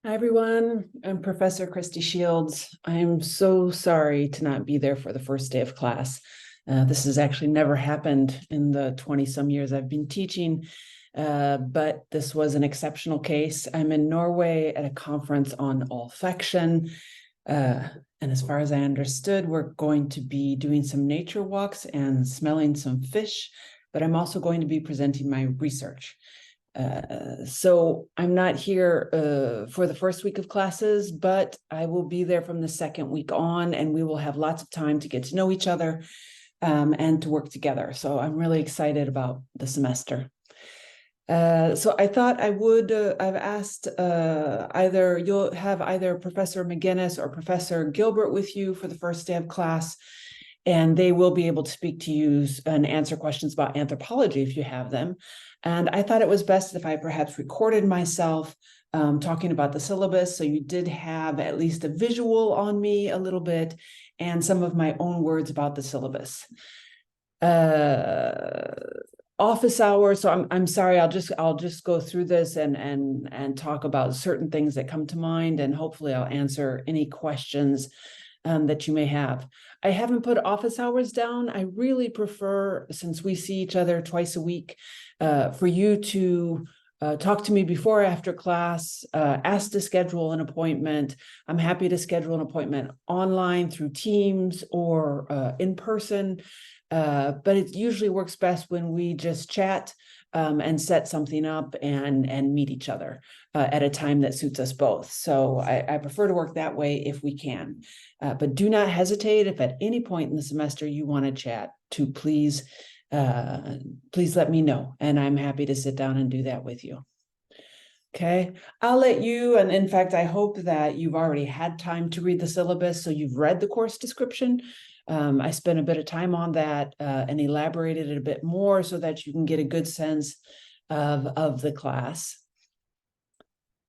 Hi, everyone. I'm Professor Christy Shields. I'm so sorry to not be there for the first day of class. This has actually never happened in the 20-some years I've been teaching, but this was an exceptional case. I'm in Norway at a conference on olfaction, and as far as I understood, we're going to be doing some nature walks and smelling some fish, but I'm also going to be presenting my research. So I'm not here for the first week of classes, but I will be there from the second week on, and we will have lots of time to get to know each other and to work together. So I'm really excited about the semester. So I thought I would, I've asked you'll have either Professor McGinnis or Professor Gilbert with you for the first day of class, and they will be able to speak to you and answer questions about anthropology if you have them. And I thought it was best if I perhaps recorded myself talking about the syllabus, so you did have at least a visual on me a little bit and some of my own words about the syllabus. Office hours. So I'm sorry. I'll just go through this and talk about certain things that come to mind, and hopefully I'll answer any questions that you may have. I haven't put office hours down. I really prefer, since we see each other twice a week, for you to talk to me before or after class, ask to schedule an appointment. I'm happy to schedule an appointment online through Teams or in person, but it usually works best when we just chat and set something up and meet each other at a time that suits us both. So I prefer to work that way if we can. But do not hesitate if at any point in the semester you want to chat, to please let me know, and I'm happy to sit down and do that with you. Okay, I'll let you, and in fact, I hope that you've already had time to read the syllabus, so you've read the course description. I spent a bit of time on that and elaborated it a bit more so that you can get a good sense of the class.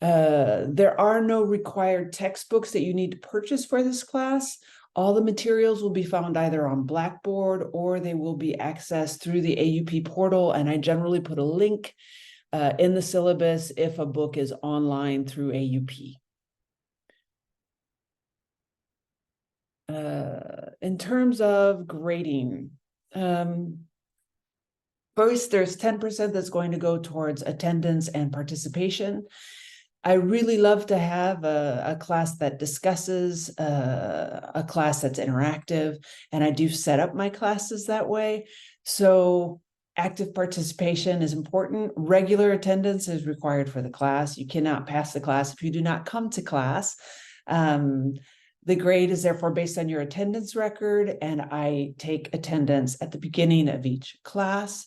There are no required textbooks that you need to purchase for this class. All the materials will be found either on Blackboard or they will be accessed through the AUP portal, and I generally put a link in the syllabus if a book is online through AUP. In terms of grading, first, there's 10% that's going to go towards attendance and participation. I really love to have a class that discusses, a class that's interactive, and I do set up my classes that way. So active participation is important. Regular attendance is required for the class. You cannot pass the class if you do not come to class. The grade is therefore based on your attendance record, and I take attendance at the beginning of each class.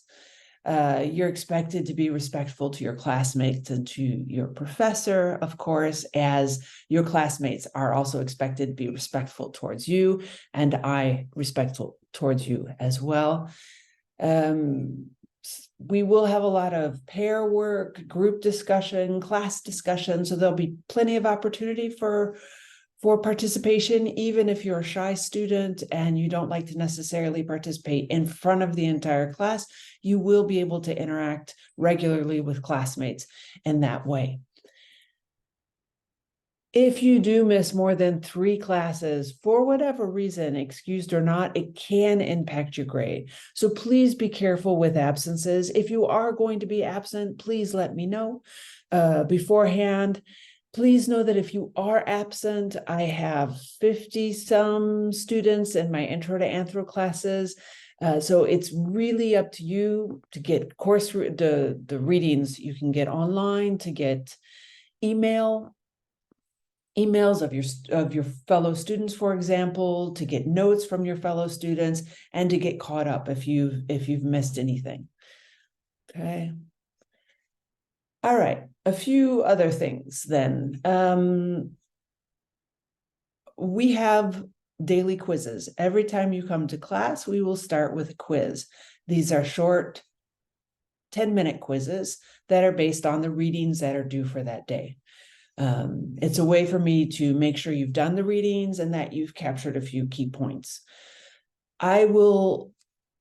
You're expected to be respectful to your classmates and to your professor, of course, as your classmates are also expected to be respectful towards you, and I respectful towards you as well. We will have a lot of pair work, group discussion, class discussion, so there'll be plenty of opportunity for participation. Even if you're a shy student and you don't like to necessarily participate in front of the entire class, you will be able to interact regularly with classmates in that way. If you do miss more than 3 classes, for whatever reason, excused or not, it can impact your grade. So please be careful with absences. If you are going to be absent, please let me know beforehand. Please know that if you are absent, I have 50-some students in my intro to anthro classes. So it's really up to you to get the readings you can get online, to get emails of your fellow students, for example, to get notes from your fellow students, and to get caught up if you've missed anything. Okay. All right, a few other things then. We have daily quizzes. Every time you come to class, we will start with a quiz. These are short 10-minute quizzes that are based on the readings that are due for that day. It's a way for me to make sure you've done the readings and that you've captured a few key points. I will,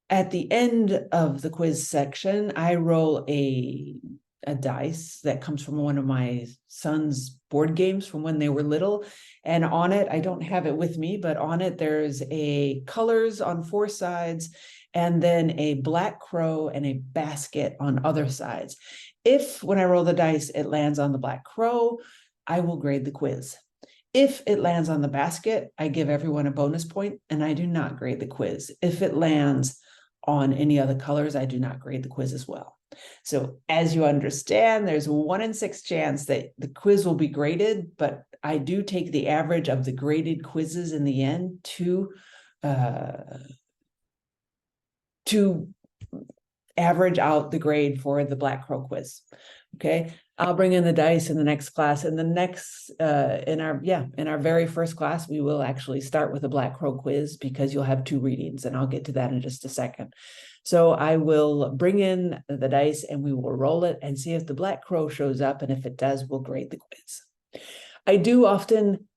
at the end of the quiz section, I roll a a dice that comes from one of my son's board games from when they were little. And on it, I don't have it with me, but on it, there's a colors on 4 sides, and then a black crow and a basket on other sides. If when I roll the dice, it lands on the black crow, I will grade the quiz. If it lands on the basket, I give everyone a bonus point and I do not grade the quiz. If it lands on any other colors, I do not grade the quiz as well. So as you understand, there's 1 in 6 chance that the quiz will be graded, but I do take the average of the graded quizzes in the end to average out the grade for the Black Crow quiz. Okay, I'll bring in the dice in the next class. In the next, in our very first class, we will actually start with a Black Crow quiz because you'll have 2 readings, and I'll get to that in just a second. So I will bring in the dice and we will roll it and see if the Black Crow shows up, and if it does, we'll grade the quiz. I do often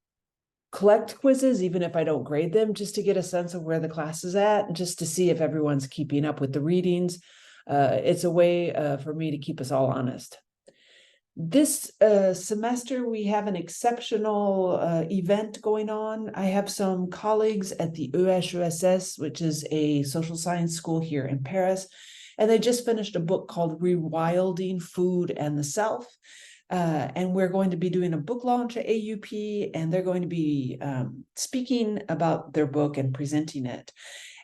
collect quizzes, even if I don't grade them, just to get a sense of where the class is at, and just to see if everyone's keeping up with the readings. It's a way for me to keep us all honest. This semester, we have an exceptional event going on. I have some colleagues at the EHESS, which is a social science school here in Paris, and they just finished a book called Rewilding Food and the Self. And we're going to be doing a book launch at AUP, and they're going to be speaking about their book and presenting it.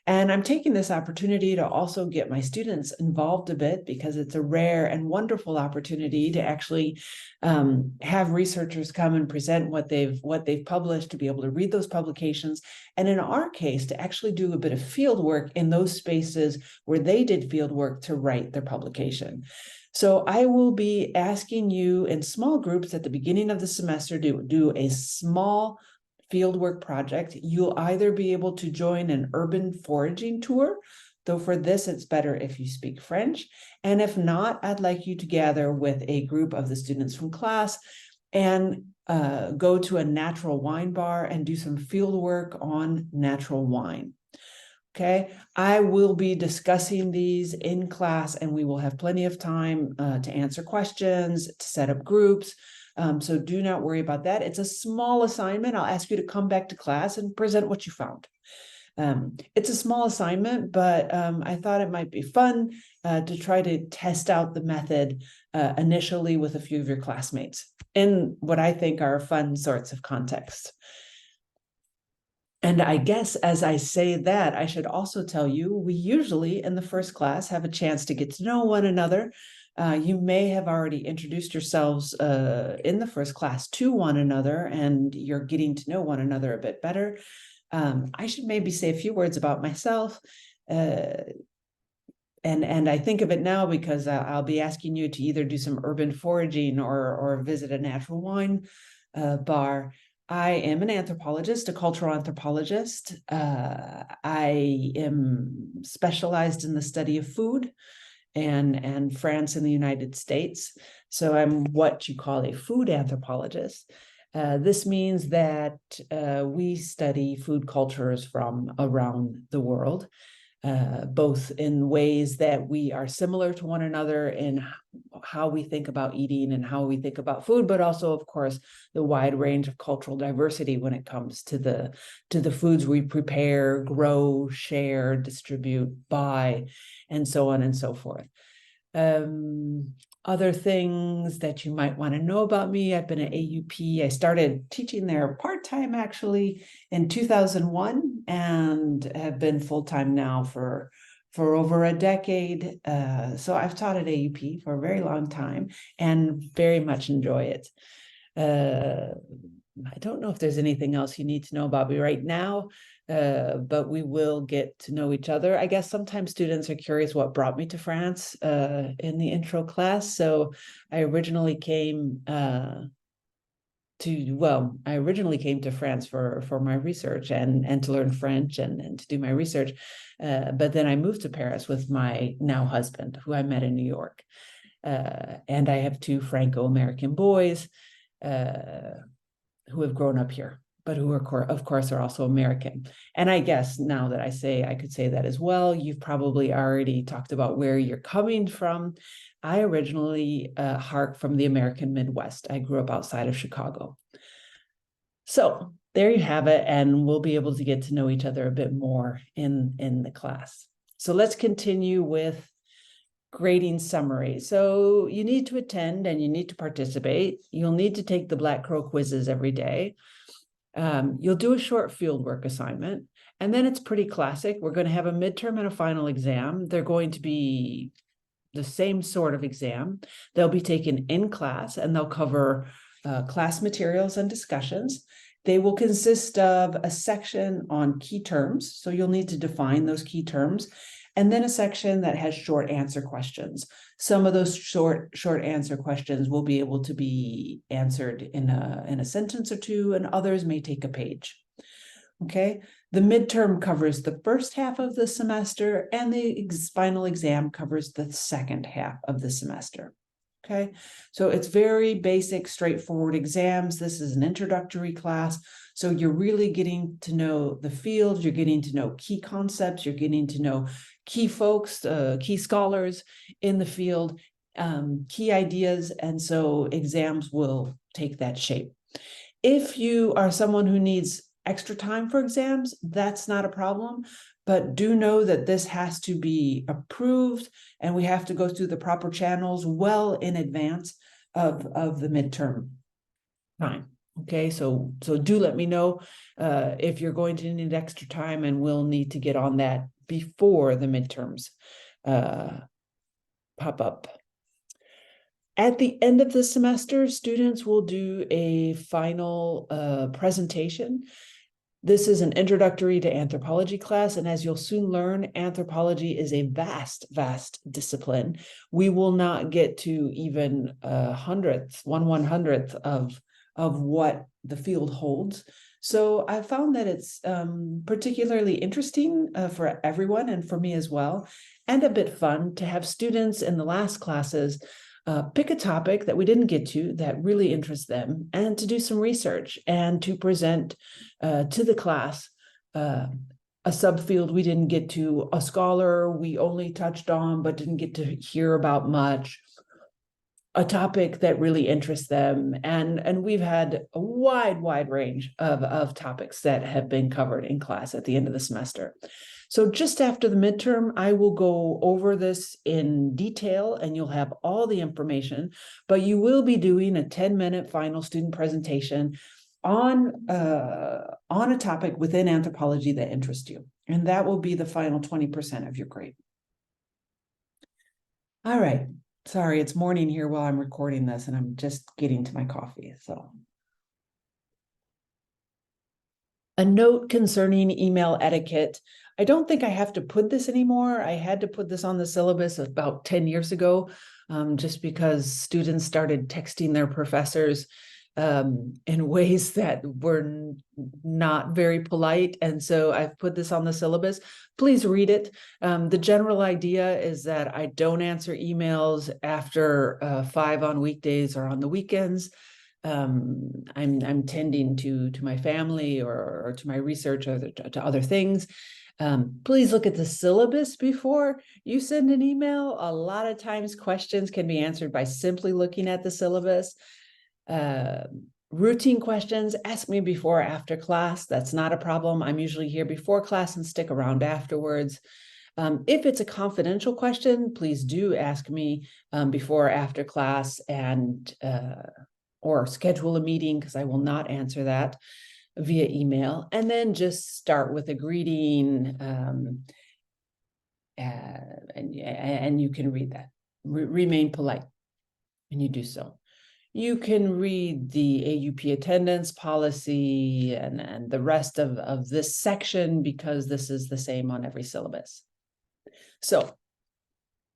And I'm taking this opportunity to also get my students involved a bit, because it's a rare and wonderful opportunity to actually have researchers come and present what they've published, to be able to read those publications, and in our case, to actually do a bit of field work in those spaces where they did field work to write their publication. So I will be asking you in small groups at the beginning of the semester to do a small fieldwork project. You'll either be able to join an urban foraging tour, though for this, it's better if you speak French. And if not, I'd like you to gather with a group of the students from class and go to a natural wine bar and do some field work on natural wine. Okay, I will be discussing these in class, and we will have plenty of time to answer questions, to set up groups. So do not worry about that. It's a small assignment. I'll ask you to come back to class and present what you found. It's a small assignment, but I thought it might be fun to try to test out the method initially with a few of your classmates in what I think are fun sorts of contexts. And I guess as I say that, I should also tell you, we usually in the first class have a chance to get to know one another. You may have already introduced yourselves in the first class to one another, and you're getting to know one another a bit better. I should maybe say a few words about myself. And I think of it now because I'll be asking you to either do some urban foraging or visit a natural wine bar. I am an anthropologist, a cultural anthropologist. I am specialized in the study of food and France and the United States. So I'm what you call a food anthropologist. This means that we study food cultures from around the world, both in ways that we are similar to one another in how we think about eating and how we think about food, but also, of course, the wide range of cultural diversity when it comes to the foods we prepare, grow, share, distribute, buy, and so on and so forth. Other things that you might want to know about me: I've been at AUP. I started teaching there part-time actually in 2001 and have been full-time now for over a decade. So I've taught at AUP for a very long time and very much enjoy it. I don't know if there's anything else you need to know about me right now, but we will get to know each other. I guess sometimes students are curious what brought me to France in the intro class. So I originally came to France for my research and to learn French and to do my research. But then I moved to Paris with my now husband, who I met in New York. And I have 2 Franco-American boys who have grown up here. but who are, of course, are also American. And I guess now that I could say that as well, you've probably already talked about where you're coming from. I originally hark from the American Midwest. I grew up outside of Chicago. So there you have it, and we'll be able to get to know each other a bit more in the class. So let's continue with grading summary. So you need to attend and you need to participate. You'll need to take the Black Crow quizzes every day. You'll do a short fieldwork assignment, and then it's pretty classic. We're going to have a midterm and a final exam. They're going to be the same sort of exam. They'll be taken in class, and they'll cover class materials and discussions. They will consist of a section on key terms, so you'll need to define those key terms, and then a section that has short answer questions. Some of those short answer questions will be able to be answered in a sentence or two, and others may take a page. Okay, the midterm covers the first half of the semester, and the final exam covers the second half of the semester. Okay, so it's very basic, straightforward exams. This is an introductory class. So you're really getting to know the field, you're getting to know key concepts, you're getting to know key folks, key scholars in the field, key ideas, and so exams will take that shape. If you are someone who needs extra time for exams, that's not a problem, but do know that this has to be approved and we have to go through the proper channels well in advance of the midterm time. Okay, so do let me know if you're going to need extra time, and we'll need to get on that before the midterms pop up. At the end of the semester, students will do a final presentation. This is an introductory to anthropology class, and as you'll soon learn, anthropology is a vast, vast discipline. We will not get to even a hundredth, 1/100th of what the field holds. So I found that it's particularly interesting for everyone, and for me as well, and a bit fun to have students in the last classes pick a topic that we didn't get to that really interests them, and to do some research and to present to the class a subfield we didn't get to, a scholar we only touched on but didn't get to hear about much, a topic that really interests them. And we've had a wide range of topics that have been covered in class at the end of the semester. So just after the midterm, I will go over this in detail and you'll have all the information, but you will be doing a 10-minute final student presentation on a topic within anthropology that interests you. And that will be the final 20% of your grade. All right. Sorry, it's morning here while I'm recording this, and I'm just getting to my coffee. So a note concerning email etiquette. I don't think I have to put this anymore. I had to put this on the syllabus about 10 years ago, just because students started texting their professors in ways that were not very polite. And so I've put this on the syllabus. Please read it. The general idea is that I don't answer emails after 5 on weekdays or on the weekends. I'm tending to my family or to my research or to other things. Please look at the syllabus before you send an email. A lot of times questions can be answered by simply looking at the syllabus. Routine questions, ask me before or after class. That's not a problem. I'm usually here before class and stick around afterwards. If it's a confidential question, please do ask me before or after class, and or schedule a meeting, because I will not answer that via email. And then just start with a greeting, and you can read that. Remain polite when you do so. You can read the AUP attendance policy and the rest of this section, because this is the same on every syllabus. So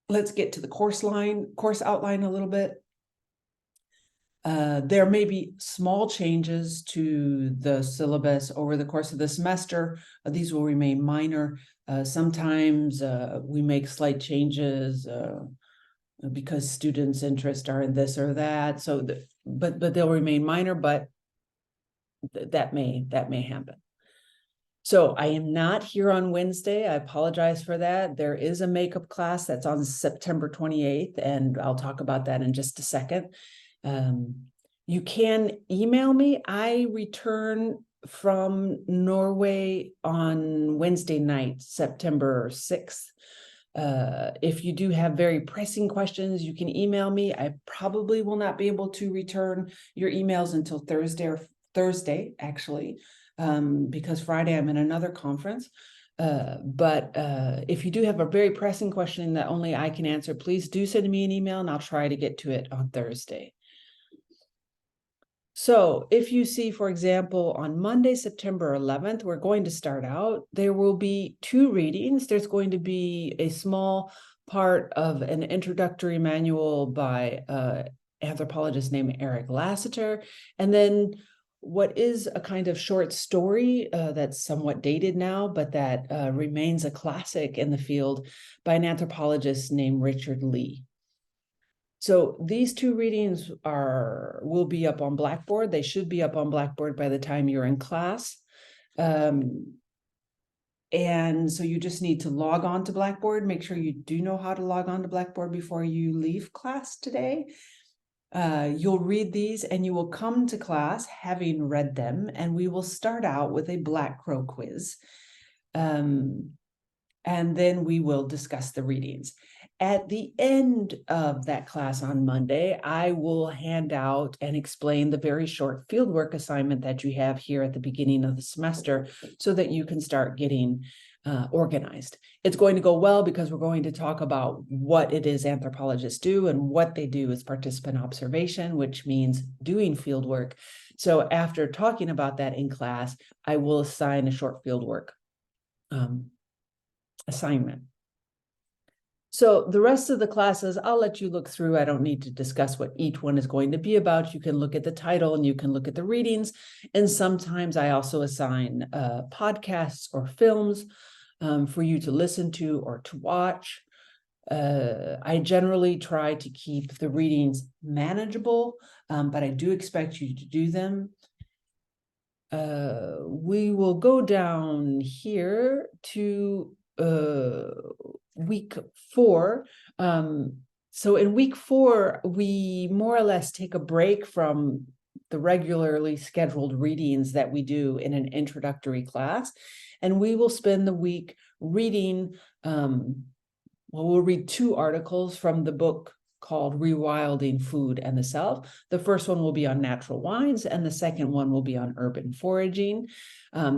let's get to the course outline a little bit. There may be small changes to the syllabus over the course of the semester. These will remain minor. Sometimes we make slight changes because students' interests are in this or that. So, but they'll remain minor. But that may happen. So I am not here on Wednesday. I apologize for that. There is a makeup class that's on September 28th, and I'll talk about that in just a second. You can email me. I return from Norway on Wednesday night, September 6th. If you do have very pressing questions, you can email me. I probably will not be able to return your emails until Thursday, actually, because Friday I'm in another conference. But if you do have a very pressing question that only I can answer, please do send me an email and I'll try to get to it on Thursday. So if you see, for example, on Monday, September 11th, we're going to start out, there will be 2 readings. There's going to be a small part of an introductory manual by anthropologist named Eric Lasseter, and then what is a kind of short story that's somewhat dated now, but that remains a classic in the field by an anthropologist named Richard Lee. So these 2 readings will be up on Blackboard. They should be up on Blackboard by the time you're in class. And so you just need to log on to Blackboard. Make sure you do know how to log on to Blackboard before you leave class today. You'll read these and you will come to class having read them, and we will start out with a Black Crow quiz. And then we will discuss the readings. At the end of that class on Monday, I will hand out and explain the very short fieldwork assignment that you have here at the beginning of the semester so that you can start getting organized. It's going to go well because we're going to talk about what it is anthropologists do, and what they do is participant observation, which means doing fieldwork. So after talking about that in class, I will assign a short fieldwork assignment. So the rest of the classes, I'll let you look through. I don't need to discuss what each one is going to be about. You can look at the title and you can look at the readings. And sometimes I also assign podcasts or films for you to listen to or to watch. I generally try to keep the readings manageable, but I do expect you to do them. We will go down here to week 4. So in week 4, we more or less take a break from the regularly scheduled readings that we do in an introductory class, and we will spend the week reading, we'll read 2 articles from the book called Rewilding Food and the Self. The first one will be on natural wines, and the second one will be on urban foraging.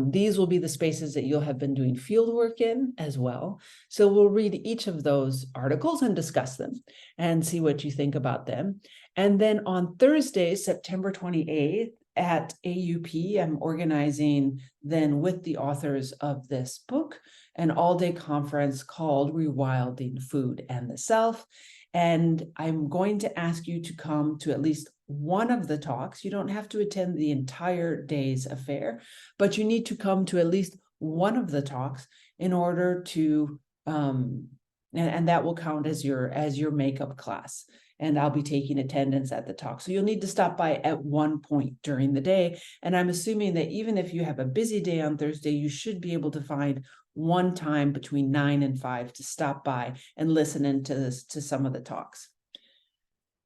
These will be the spaces that you'll have been doing field work in as well. So we'll read each of those articles and discuss them and see what you think about them. And then on Thursday, September 28th, at AUP, I'm organizing then with the authors of this book an all-day conference called Rewilding Food and the Self. And I'm going to ask you to come to at least one of the talks. You don't have to attend the entire day's affair, but you need to come to at least one of the talks in order to, and that will count as your makeup class. And I'll be taking attendance at the talk. So you'll need to stop by at one point during the day. And I'm assuming that even if you have a busy day on Thursday, you should be able to find one time between 9 and 5 to stop by and listen into some of the talks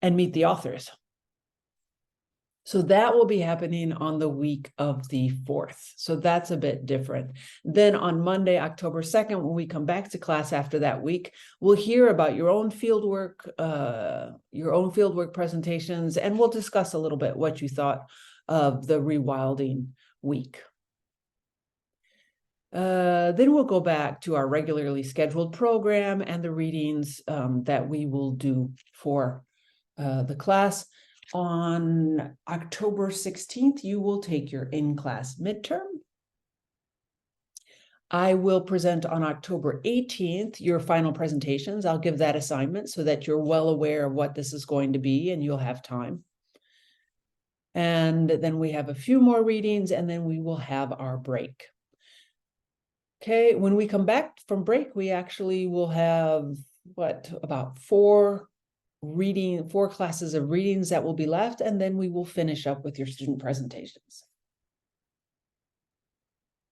and meet the authors. So that will be happening on the week of the 4th. So that's a bit different. Then on Monday, October 2nd, when we come back to class after that week, we'll hear about your own fieldwork presentations, and we'll discuss a little bit what you thought of the Rewilding week. Then we'll go back to our regularly scheduled program and the readings that we will do for the class. On October 16th, you will take your in-class midterm. I will present on October 18th your final presentations. I'll give that assignment so that you're well aware of what this is going to be and you'll have time. And then we have a few more readings, and then we will have our break. Okay, when we come back from break, we actually will have, about 4 classes of readings that will be left, and then we will finish up with your student presentations.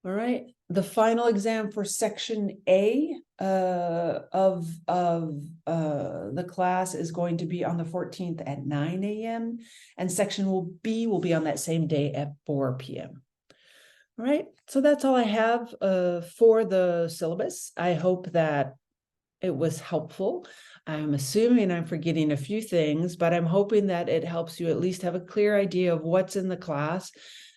All right, the final exam for section A of the class is going to be on the 14th at 9 a.m. and section B will be on that same day at 4 p.m. All right, so that's all I have for the syllabus. I hope that it was helpful. I'm assuming I'm forgetting a few things, but I'm hoping that it helps you at least have a clear idea of what's in the class,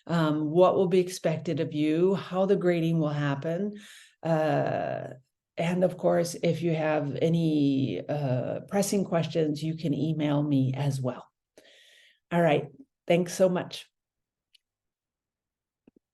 what will be expected of you, how the grading will happen. And of course, if you have any pressing questions, you can email me as well. All right, thanks so much.